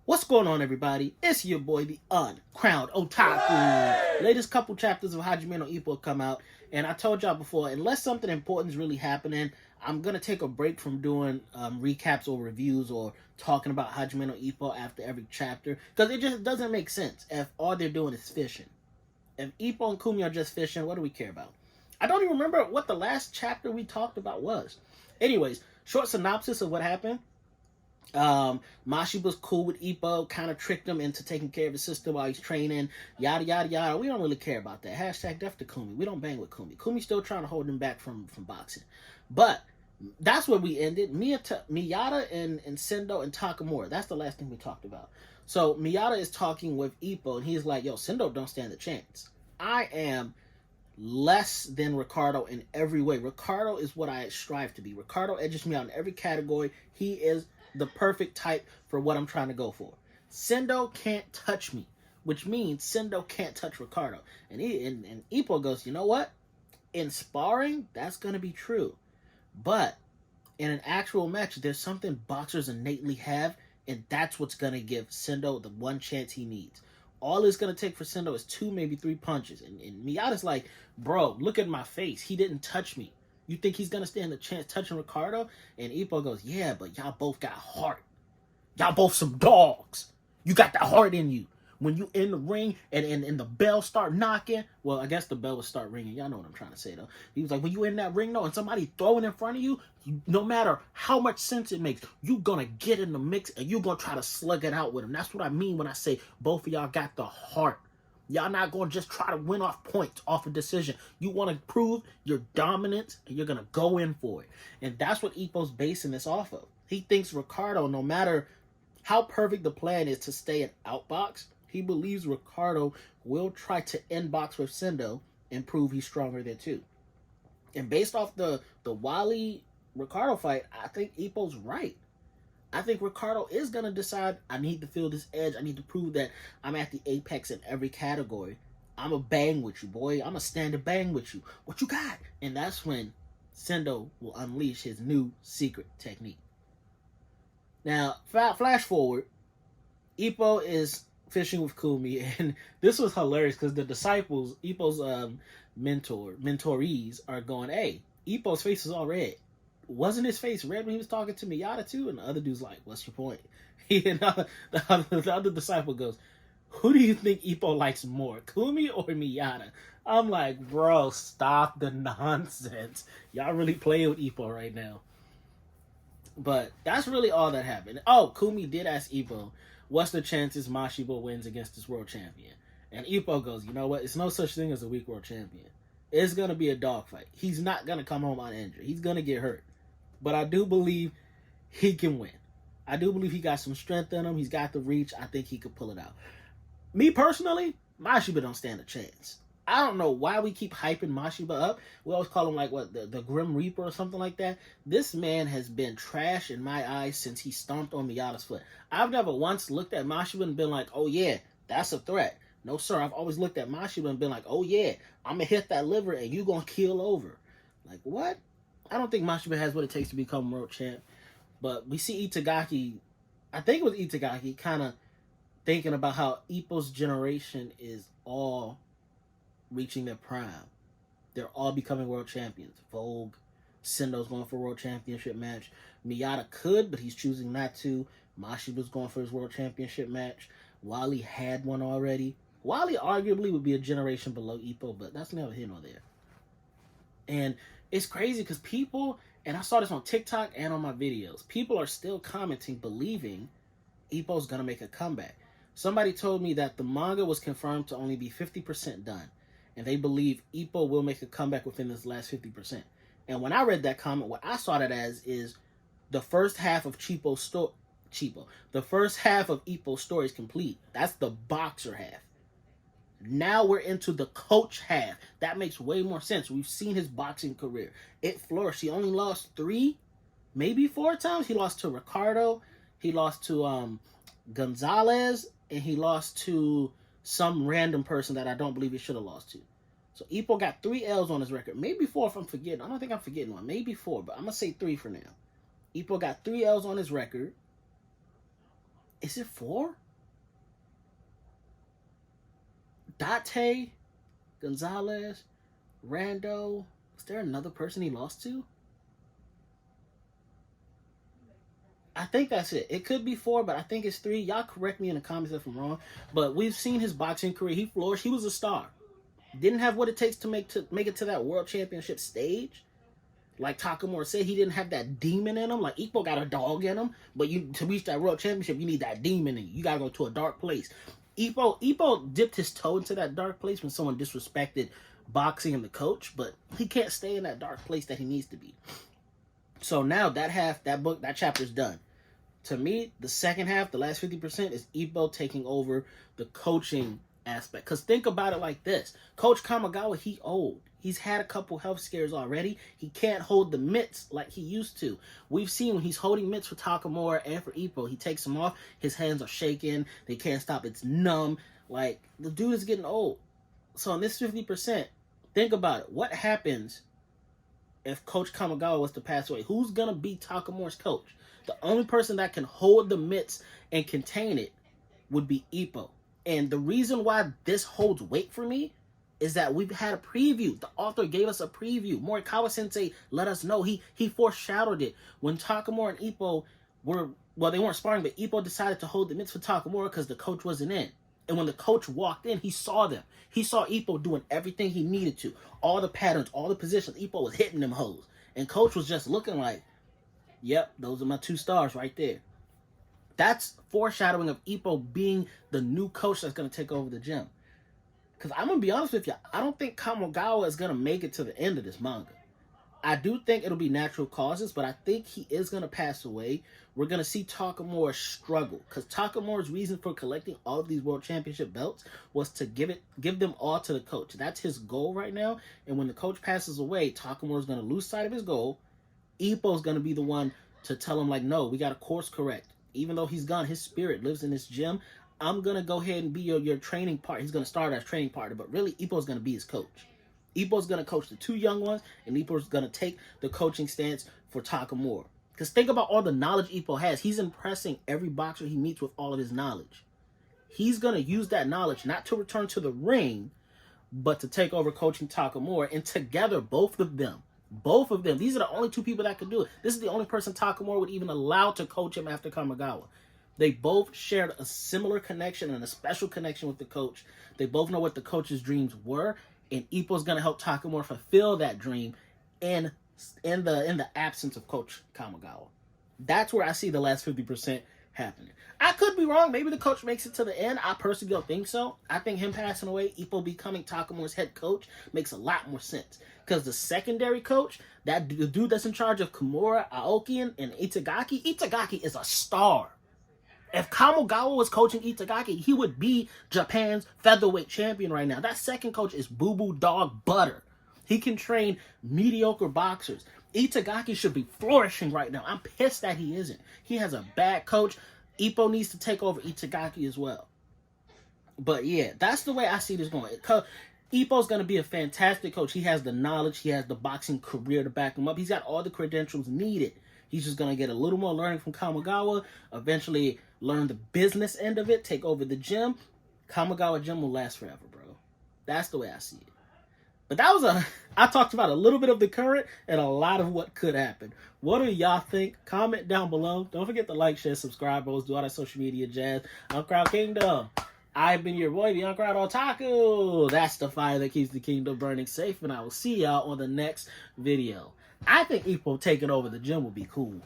What's going on, everybody? It's your boy, the uncrowned Otaku. Latest couple chapters of Hajime no Ippo come out, and I told y'all before, unless something important is really happening, I'm gonna take a break from doing recaps or reviews or talking about Hajime no Ippo after every chapter, because it just doesn't make sense if all they're doing is fishing. If Ippo and Kumi are just fishing, what do we care about? I don't even remember what the last chapter we talked about was. Anyways, short synopsis of what happened. Mashi was cool with Ippo, kind of tricked him into taking care of his sister while he's training, yada yada yada. We don't really care about that. Hashtag death to Kumi. We don't bang with Kumi. Kumi's still trying to hold him back from boxing. But that's where we ended. Miyata and Sendo and Takamura. That's the last thing we talked about. So Miyata is talking with Ippo, and he's like, yo, Sendo don't stand a chance. I am less than Ricardo in every way. Ricardo is what I strive to be. Ricardo edges me out in every category. He is the perfect type for what I'm trying to go for. Sendo can't touch me, which means Sendo can't touch Ricardo. And Ippo goes, you know what? In sparring, that's going to be true. But in an actual match, there's something boxers innately have, and that's what's going to give Sendo the one chance he needs. All it's going to take for Sendo is 2, maybe 3 punches. And Miyata's like, bro, look at my face. He didn't touch me. You think he's going to stand a chance touching Ricardo? And Ippo goes, yeah, but y'all both got heart. Y'all both some dogs. You got that heart in you. When you in the ring and the bell start knocking, well, I guess the bell would start ringing. Y'all know what I'm trying to say, though. He was like, when you in that ring, though, and somebody throwing in front of you, no matter how much sense it makes, you going to get in the mix and you going to try to slug it out with him. That's what I mean when I say both of y'all got the heart. Y'all not going to just try to win off points, off a decision. You want to prove your dominance, and you're going to go in for it. And that's what Ippo's basing this off of. He thinks Ricardo, no matter how perfect the plan is to stay in outbox, he believes Ricardo will try to inbox with Sendo and prove he's stronger there too. And based off the Wally-Ricardo fight, I think Ippo's right. I think Ricardo is going to decide, I need to feel this edge. I need to prove that I'm at the apex in every category. I'm going to bang with you, boy. I'm going to stand and bang with you. What you got? And that's when Sendo will unleash his new secret technique. Now, flash forward. Ippo is fishing with Kumi, and this was hilarious because the disciples, Ippo's mentorees, are going, hey, Ippo's face is all red. Wasn't his face red when he was talking to Miyata too? And the other dude's like, what's your point? The other disciple goes, who do you think Ippo likes more, Kumi or Miyata? I'm like, bro, stop the nonsense. Y'all really playing with Ippo right now. But that's really all that happened. Oh, Kumi did ask Ippo, what's the chances Mashibo wins against this world champion? And Ippo goes, you know what? It's no such thing as a weak world champion. It's going to be a dogfight. He's not going to come home uninjured. He's going to get hurt. But I do believe he can win. I do believe he got some strength in him. He's got the reach. I think he could pull it out. Me personally, Mashiba don't stand a chance. I don't know why we keep hyping Mashiba up. We always call him like what, the Grim Reaper or something like that. This man has been trash in my eyes since he stomped on Miyata's foot. I've never once looked at Mashiba and been like, oh yeah, that's a threat. No sir, I've always looked at Mashiba and been like, oh yeah, I'm going to hit that liver and you going to keel over. Like what? I don't think Mashiba has what it takes to become world champ. But we see Itagaki, I think it was Itagaki, kind of thinking about how Ippo's generation is all reaching their prime. They're all becoming world champions. Vogue, Sendo's going for a world championship match. Miyata could, but he's choosing not to. Mashiba's going for his world championship match. Wally had one already. Wally arguably would be a generation below Ippo, but that's neither here nor there. And it's crazy because people, and I saw this on TikTok and on my videos, people are still commenting, believing Ippo's going to make a comeback. Somebody told me that the manga was confirmed to only be 50% done, and they believe Ippo will make a comeback within this last 50%. And when I read that comment, what I saw it as is the first half of the first half of Ippo's story is complete. That's the boxer half. Now we're into the coach half. That makes way more sense. We've seen his boxing career. It flourished. He only lost 3, maybe 4 times. He lost to Ricardo. He lost to Gonzalez. And he lost to some random person that I don't believe he should have lost to. So Ippo got 3 L's on his record. Maybe 4 if I'm forgetting. I don't think I'm forgetting one. Maybe 4, but I'm going to say 3 for now. Ippo got 3 L's on his record. Is it 4? Date, Gonzalez, Rando. Is there another person he lost to? I think that's it. It could be 4, but I think it's 3. Y'all correct me in the comments if I'm wrong. But we've seen his boxing career. He flourished. He was a star. Didn't have what it takes to make it to that world championship stage. Like Takamura said, he didn't have that demon in him. Like Ippo got a dog in him, but to reach that world championship, you need that demon in you. You gotta go to a dark place. Ippo dipped his toe into that dark place when someone disrespected boxing and the coach, but he can't stay in that dark place that he needs to be. So now that chapter's done. To me, the second half, the last 50%, is Ippo taking over the coaching aspect. Because think about it like this. Coach Kamigawa, he old. He's had a couple health scares already. He can't hold the mitts like he used to. We've seen when he's holding mitts for Takamura and for Ippo, he takes them off. His hands are shaking. They can't stop. It's numb. Like, the dude is getting old. So in this 50%, think about it. What happens if Coach Kamigawa was to pass away? Who's going to be Takamura's coach? The only person that can hold the mitts and contain it would be Ippo. And the reason why this holds weight for me is that we've had a preview. The author gave us a preview. Morikawa Sensei let us know. He foreshadowed it. When Takamura and Ippo they weren't sparring, but Ippo decided to hold the mitts for Takamura because the coach wasn't in. And when the coach walked in, he saw them. He saw Ippo doing everything he needed to. All the patterns, all the positions. Ippo was hitting them hoes. And coach was just looking like, yep, those are my 2 stars right there. That's foreshadowing of Ippo being the new coach that's going to take over the gym. Because I'm going to be honest with you, I don't think Kamigawa is going to make it to the end of this manga. I do think it'll be natural causes, but I think he is going to pass away. We're going to see Takamura struggle. Because Takamura's reason for collecting all of these world championship belts was to give them all to the coach. That's his goal right now. And when the coach passes away, Takamura's going to lose sight of his goal. Ippo's going to be the one to tell him, like, no, we got to course correct. Even though he's gone, his spirit lives in this gym. I'm going to go ahead and be your training partner. He's going to start as training partner, but really Ippo's going to be his coach. Ippo's going to coach the 2 young ones, and Ippo's going to take the coaching stance for Takamura. Because think about all the knowledge Ippo has. He's impressing every boxer he meets with all of his knowledge. He's going to use that knowledge not to return to the ring, but to take over coaching Takamura. And together, both of them, these are the only 2 people that could do it. This is the only person Takamura would even allow to coach him after Kamigawa. They both shared a similar connection and a special connection with the coach. They both know what the coach's dreams were, and Ippo's going to help Takamura fulfill that dream in the absence of Coach Kamigawa. That's where I see the last 50% happening. I could be wrong. Maybe the coach makes it to the end. I personally don't think so. I think him passing away, Ippo becoming Takamura's head coach, makes a lot more sense. Because the secondary coach, the dude that's in charge of Kimura, Aoki, and Itagaki is a star. If Kamigawa was coaching Itagaki, he would be Japan's featherweight champion right now. That second coach is boo-boo dog butter. He can train mediocre boxers. Itagaki should be flourishing right now. I'm pissed that he isn't. He has a bad coach. Ippo needs to take over Itagaki as well. But yeah, that's the way I see this going. Ippo's going to be a fantastic coach. He has the knowledge. He has the boxing career to back him up. He's got all the credentials needed. He's just going to get a little more learning from Kamigawa, eventually learn the business end of it, take over the gym. Kamigawa gym will last forever, bro. That's the way I see it. But I talked about a little bit of the current and a lot of what could happen. What do y'all think? Comment down below. Don't forget to like, share, subscribe, bros. Do all that social media jazz. I'm Crowd Kingdom. I've been your boy, the Uncrowd Otaku. That's the fire that keeps the kingdom burning safe, and I will see y'all on the next video. I think Ippo taking over the gym would be cool.